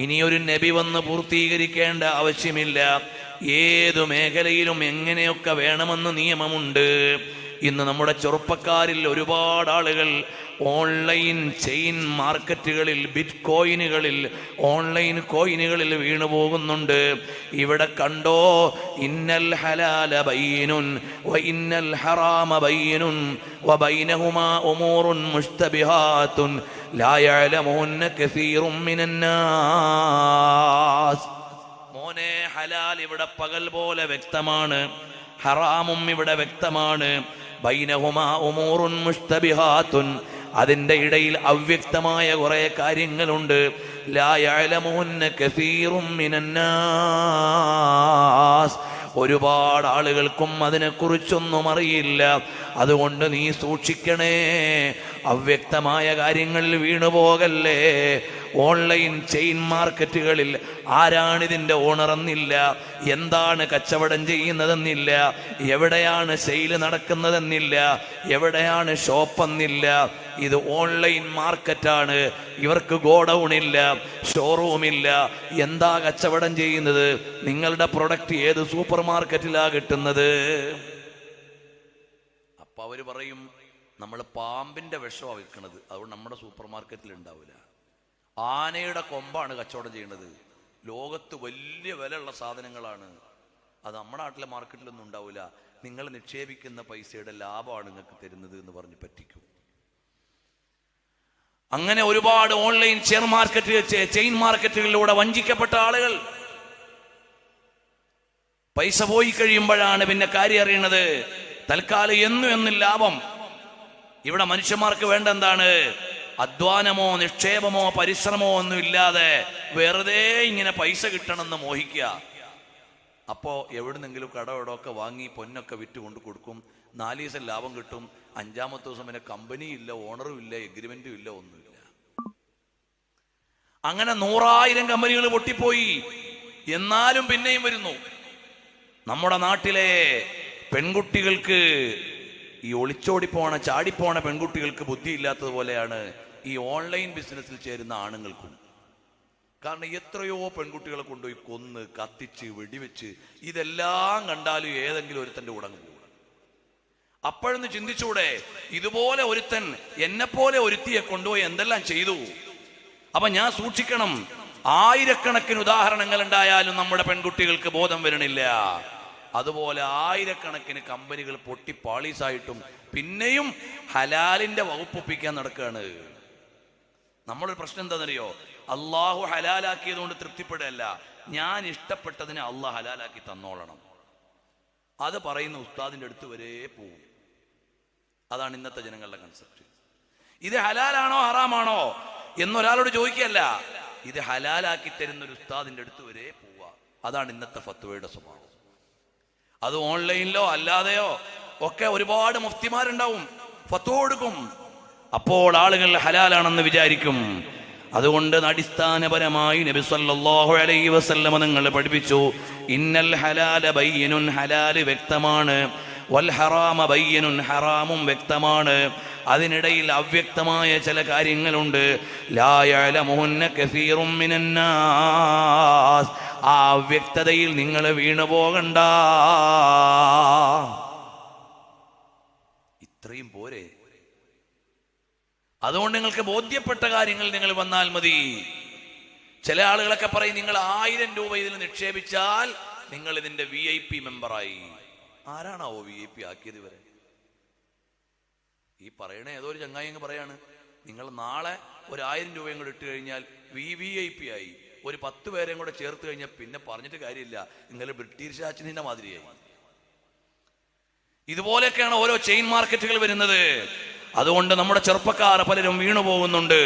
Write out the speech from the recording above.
ഇനിയൊരു നബി വന്ന് പൂർത്തീകരിക്കേണ്ട ആവശ്യമില്ല. ഏതു മേഖലയിലും എങ്ങനെയൊക്കെ വേണമെന്ന് നിയമമുണ്ട്. ഇന്ന് നമ്മുടെ ചെറുപ്പക്കാരിൽ ഒരുപാട് ആളുകൾ ഓൺലൈൻ ചെയിൻ മാർക്കറ്റുകളിൽ, ബിറ്റ് കോയിനുകളിൽ, ഓൺലൈൻ കോയിനുകളിൽ വീണു പോകുന്നുണ്ട്. ഇവിടെ കണ്ടോ, ഇന്നൽ ഹലാല ബയ്യിനുൻ വ ഇന്നൽ ഹറാമ ബയ്യിനുൻ വ ബൈനഹുമാ ഉമൂറുൻ മുസ്തബിഹാത്തുൻ ലാ യഅലമുന്ന കസീറും മിനന്നാസ്. മോനെ, ഹലാൽ ഇവിടെ പകൽ പോലെ വ്യക്തമാണ്, ഹറാമും ഇവിടെ വ്യക്തമാണ്. ബൈനഹുമാ ഉമൂറുൻ മുസ്തബിഹാത്തുൻ, അതിൻ്റെ ഇടയിൽ അവ്യക്തമായ കുറെ കാര്യങ്ങളുണ്ട്. ലാ യഅലമുന്ന കസീറും മിനന്നാസ്, ഒരുപാട് ആളുകൾക്കും അതിനെക്കുറിച്ചൊന്നും അറിയില്ല. അതുകൊണ്ട് നീ സൂക്ഷിക്കണേ, അവ്യക്തമായ കാര്യങ്ങളിൽ വീണുപോകല്ലേ. ഓൺലൈൻ ചെയിൻ മാർക്കറ്റുകളിൽ ആരാണിതിൻ്റെ ഓണറെന്നില്ല, എന്താണ് കച്ചവടം ചെയ്യുന്നതെന്നില്ല, എവിടെയാണ് സെയിൽ നടക്കുന്നതെന്നില്ല, എവിടെയാണ് ഷോപ്പെന്നില്ല. ഇത് ഓൺലൈൻ മാർക്കറ്റാണ്. ഇവർക്ക് ഗോഡൗണില്ല, ഷോറൂമില്ല. എന്താ കച്ചവടം ചെയ്യുന്നത്? നിങ്ങളുടെ പ്രൊഡക്റ്റ് ഏത് സൂപ്പർ മാർക്കറ്റിലാണ് കിട്ടുന്നത്? അപ്പം അവർ പറയും, നമ്മൾ പാമ്പിൻ്റെ വിഷമാണ് വിൽക്കുന്നത്, അതുകൊണ്ട് നമ്മുടെ സൂപ്പർ മാർക്കറ്റിൽ ഉണ്ടാവില്ല. ആനയുടെ കൊമ്പാണ് കച്ചവടം ചെയ്യുന്നത്, ലോകത്ത് വലിയ വിലയുള്ള സാധനങ്ങളാണ്, അത് നമ്മുടെ നാട്ടിലെ മാർക്കറ്റിലൊന്നും ഉണ്ടാവില്ല. നിങ്ങൾ നിക്ഷേപിക്കുന്ന പൈസയുടെ ലാഭമാണ് നിങ്ങൾക്ക് തരുന്നത് എന്ന് പറഞ്ഞ് പറ്റിക്കും. അങ്ങനെ ഒരുപാട് ഓൺലൈൻ ചെയിൻ മാർക്കറ്റുകളിലൂടെ വഞ്ചിക്കപ്പെട്ട ആളുകൾ. പൈസ പോയി കഴിയുമ്പോഴാണ് പിന്നെ കാര്യം അറിയണത്. തൽക്കാലം എന്നും ലാഭം. ഇവിടെ മനുഷ്യന്മാർക്ക് വേണ്ട എന്താണ്? അധ്വാനമോ നിക്ഷേപമോ പരിശ്രമമോ ഒന്നും ഇല്ലാതെ വെറുതെ ഇങ്ങനെ പൈസ കിട്ടണമെന്ന് മോഹിക്കുക. അപ്പോൾ എവിടുന്നെങ്കിലും കടവടമൊക്കെ വാങ്ങി പൊന്നൊക്കെ വിറ്റ് കൊണ്ട് കൊടുക്കും. 4 ദിവസം ലാഭം കിട്ടും. 5-ാമത്തെ ദിവസം പിന്നെ കമ്പനിയും ഇല്ല, ഓണറും ഇല്ല, എഗ്രിമെന്റും ഇല്ല, ഒന്നുമില്ല. അങ്ങനെ 100,000 കമ്പനികൾ പൊട്ടിപ്പോയി. എന്നാലും പിന്നെയും വരുന്നു. നമ്മുടെ നാട്ടിലെ പെൺകുട്ടികൾക്ക്, ഈ ഒളിച്ചോടിപ്പോണ ചാടിപ്പോണ പെൺകുട്ടികൾക്ക് ബുദ്ധിയില്ലാത്തതുപോലെയാണ് ഈ ഓൺലൈൻ ബിസിനസ്സിൽ ചേരുന്ന ആണുങ്ങൾക്കും. കാരണം എത്രയോ പെൺകുട്ടികളെ കൊണ്ടുപോയി കൊന്ന്, കത്തിച്ച്, വെടിവെച്ച്, ഇതെല്ലാം കണ്ടാലും ഏതെങ്കിലും ഒരുത്തൻ്റെ ഉടങ്ങ് പോകും. അപ്പോഴൊന്ന് ചിന്തിച്ചൂടെ, ഇതുപോലെ ഒരുത്തൻ എന്നെപ്പോലെ ഒരുത്തിയെ കൊണ്ടുപോയി എന്തെല്ലാം ചെയ്തു? അപ്പൊ ഞാൻ സൂക്ഷിക്കണം. 1000കണക്കിന് ഉദാഹരണങ്ങൾ ഉണ്ടായാലും നമ്മുടെ പെൺകുട്ടികൾക്ക് ബോധം വരണില്ല. അതുപോലെ 1000കണക്കിന് കമ്പനികൾ പൊട്ടി പാളീസായിട്ടും പിന്നെയും ഹലാലിന്റെ വകുപ്പൊപ്പിക്കാൻ നടക്കുകയാണ്. നമ്മളൊരു പ്രശ്നം എന്താണെന്നറിയോ? അള്ളാഹു ഹലാലാക്കിയത് കൊണ്ട് തൃപ്തിപ്പെടുകയല്ല, ഞാൻ ഇഷ്ടപ്പെട്ടതിനെ അള്ളാഹ് ഹലാലാക്കി തന്നോളണം. അത് പറയുന്ന ഉസ്താദിന്റെ അടുത്ത് വരെ പോവും. അതാണ് ഇന്നത്തെ ജനങ്ങളുടെ കൺസെപ്റ്റ്. ഇത് ഹലാലാണോ ഹറാമാണോ എന്നൊരാളോട് ചോദിക്കുകയല്ല, ഇത് ഹലാലാക്കി തരുന്ന ഒരു ഉസ്താദിന്റെ അടുത്ത് വരെ പോവുക. അതാണ് ഇന്നത്തെ ഫത്വയുടെ സ്വഭാവം. അത് ഓൺലൈനിലോ അല്ലാതെയോ ഒക്കെ ഒരുപാട് മുഫ്തിമാരുണ്ടാവും, ഫത്വ കൊടുക്കും. അപ്പോൾ ആളുകൾ ഹലാലാണെന്ന് വിചാരിക്കും. അതുകൊണ്ട് അടിസ്ഥാനപരമായി നബി സല്ലല്ലാഹു അലൈഹി വസല്ലമ തങ്ങൾ പഠിപ്പിച്ചു, ഇന്നൽ ഹലാല ബയ്യിനുൻ, ഹലാല് വ്യക്തമാണ്, വൽ ഹറാമ ബയ്യിനുൻ, ഹറാമും വ്യക്തമാണ്. അതിനിടയിൽ അവ്യക്തമായ ചില കാര്യങ്ങളുണ്ട്. ലാ യഅലമുന്ന കസീറും മിനന്നാസ്, ആ അവ്യക്തതയിൽ നിങ്ങൾ വീണു പോകണ്ട. ഇത്രയും പോരെ? അതുകൊണ്ട് നിങ്ങൾക്ക് ബോധ്യപ്പെട്ട കാര്യങ്ങൾ നിങ്ങൾ വന്നാൽ മതി. ചില ആളുകളൊക്കെ പറയും, നിങ്ങൾ 1000 രൂപ ഇതിൽ നിക്ഷേപിച്ചാൽ നിങ്ങൾ ഇതിന്റെ VIP മെമ്പറായി. ആരാണാവോ VIP ആക്കിയത് ഇവരെ? ഈ പറയണ ഏതോ ഒരു ചങ്ങായി അങ്ങ് പറയാണ്, നിങ്ങൾ നാളെ ഒരു 1000 രൂപയും കൂടെ ഇട്ട് കഴിഞ്ഞാൽ VIP ആയി. ഒരു 10 പേരെയും കൂടെ ചേർത്ത് കഴിഞ്ഞാൽ പിന്നെ പറഞ്ഞിട്ട് കാര്യമില്ല, നിങ്ങൾ ബ്രിട്ടീഷ് രാജ്യത്തിന്റെ മാതിരിയായി. ഇതുപോലെയൊക്കെയാണ് ഓരോ ചെയിൻ മാർക്കറ്റുകൾ വരുന്നത്. അതുകൊണ്ട് നമ്മുടെ ചെറുപ്പക്കാർ പലരും വീണു പോകുന്നുണ്ട്.